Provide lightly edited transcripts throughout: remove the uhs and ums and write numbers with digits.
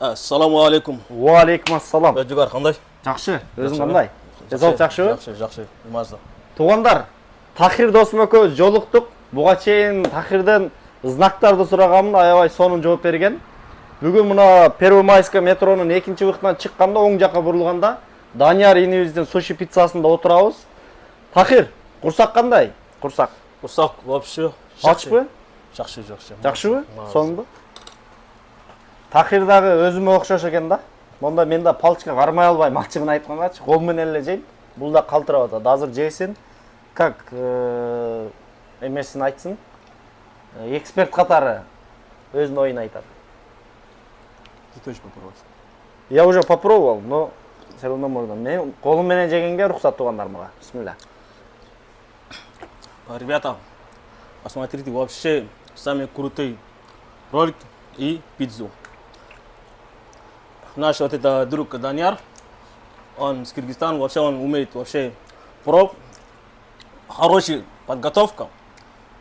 Assalomu alaykum. Wa alaykum assalom. Jo'gar qanday? Yaxshi, o'zing qanday? Jazoq yaxshimi? Yaxshi, mazza. Туғандар, Тахир досым экөөбүз жолуктук. Буга чейин Тахирден знактарды сураганмын, аябай сонун жооп берген. Бүгүн мына Первомайская метронун экинчи выходунан чыкканда, оң жакка бурулганда Данияр инибиздин суши пиццасында отурабыз. Тахир, курсак кандай? Курсак Вообще. ачпы? Жакшы. Жакшыбы? Сонунбу? Тахир дагы өзүмө окшош экен да. Монда мен да палчка кармай албайм, ачыгын айткандачы. Кол менен эле жейм. Бул да калтырап атат. Азыр жейсин. Как эмесин айтсын? Эксперт катары өзүнүн оюн айтат. Ты точно попробовал? Я уже попробовал, но все равно можно. Мен колум менен жегенге рухсат тугандар мага. Бисмилlah. Ребята, посмотрите, вообще самый крутой ролик и пиццу. Наш вот это друг Данияр, он с Кыргызстана, вообще он умеет вообще хорошая подготовка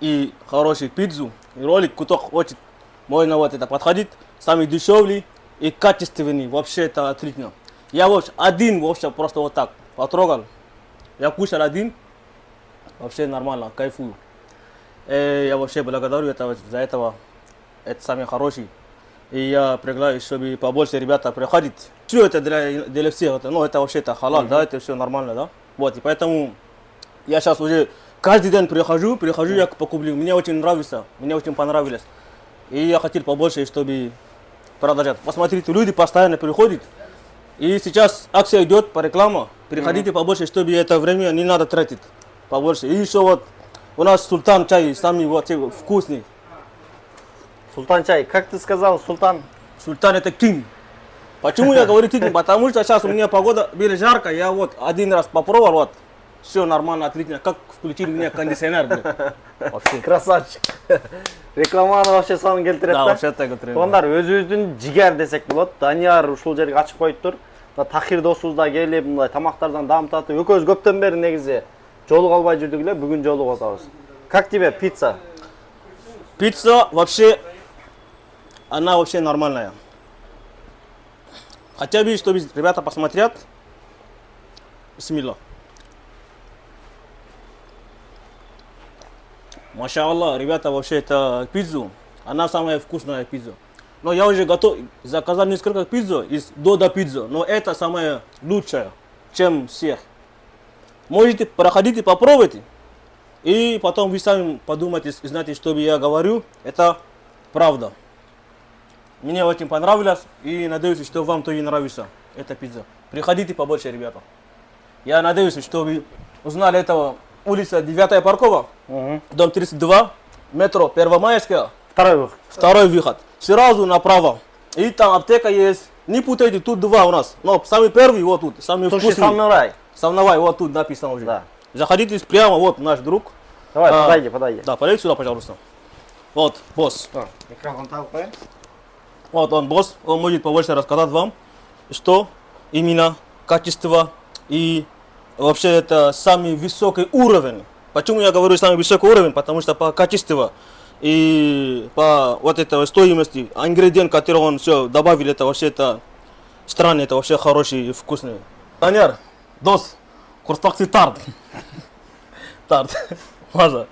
и хороший пиццу. И ролик, кто хочет, можно вот это подходить, самый дешевый и качественный, вообще это отлично. Я вообще один вообще просто вот так потрогал, я кушал один, вообще нормально, кайфую. Я вообще благодарю за этого, это самый хороший. И я приглашаю, чтобы побольше ребята приходить. Все это для всех, ну это вообще это халал, да, это все нормально, да. Вот, и поэтому я сейчас уже каждый день прихожу, я покуплю. Мне очень нравится, мне очень понравилось. И я хотел побольше, чтобы продолжать. Посмотрите, люди постоянно приходят. И сейчас акция идет по рекламе. Приходите побольше, чтобы это время не надо тратить. Побольше. И еще вот у нас Султан чай, самый вот вкусный. Султан чай, как ты сказал, Султан? Султан это кинг. Почему я говорю кинг? Потому что сейчас у меня погода была жаркая, я вот один раз попробовал, вот, все нормально, отлично. Как включили мне кондиционер? Вообще. Красавчик. Рекламаны вообще сонун келтирет да? Да, вообще так вот. Тугандар, өзүбүздүн жигер десек болот. Данияр ушул жерге ачып коюптур. Тахир досубуз да келип, мындай тамактардан даам татып, экөөбүз көптөн бери негизи жолуга албай жүрдүк эле, бүгүн жолуга атабыз. Как тебе пицца? Пицца вообще, она вообще нормальная. Хотя бы, чтобы ребята посмотрят. Бисмилlah. Машаллах, ребята, вообще это пиццу. Она самая вкусная пицца. Но я уже готов, заказал несколько пиццу из Додо пиццу. Но это самая лучшая, чем всех. Можете проходить и попробуйте. И потом вы сами подумайте, знаете, что я говорю. Это правда. Мне очень понравилось. И надеюсь, что вам тоже нравится эта пицца. Приходите побольше, ребята. Я надеюсь, что вы узнали этого. Улица 9-я паркова, дом 32, метро Первомайская. Второй выход. Сразу направо. И там аптека есть. Не путайте, тут два у нас. Но самый первый вот тут, самый вкусный. Самурай. Самурай, вот тут написано уже. Да. Заходите прямо, вот наш друг. Давай, подойди. Да, подойди сюда, пожалуйста. Вот, босс. Микрофон так. Вот он, босс. Он может побольше рассказать вам, что именно качество и вообще это самый высокий уровень. Почему я говорю самый высокий уровень? Потому что по качеству и по вот этой стоимости, ингредиент, который он все добавил, это вообще это странный, это вообще хороший и вкусный. Данияр, дос, курстаксы тарт. Тарт. Маза.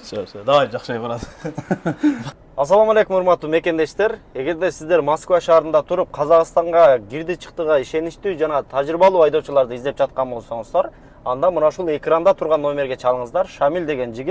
Все, давай, жакшы брат. Ассаламу алейкум, урматтуу мекендештер. Эгерде сиздер Москва шаарында туруп Казакстанга кирди чыктыга ишеничтүү жана тажрыйбалуу айдоочуларды издеп жаткан болсоңуздар, анда мына ушул экранда турган номерге чалыңыздар. Шамил деген жигит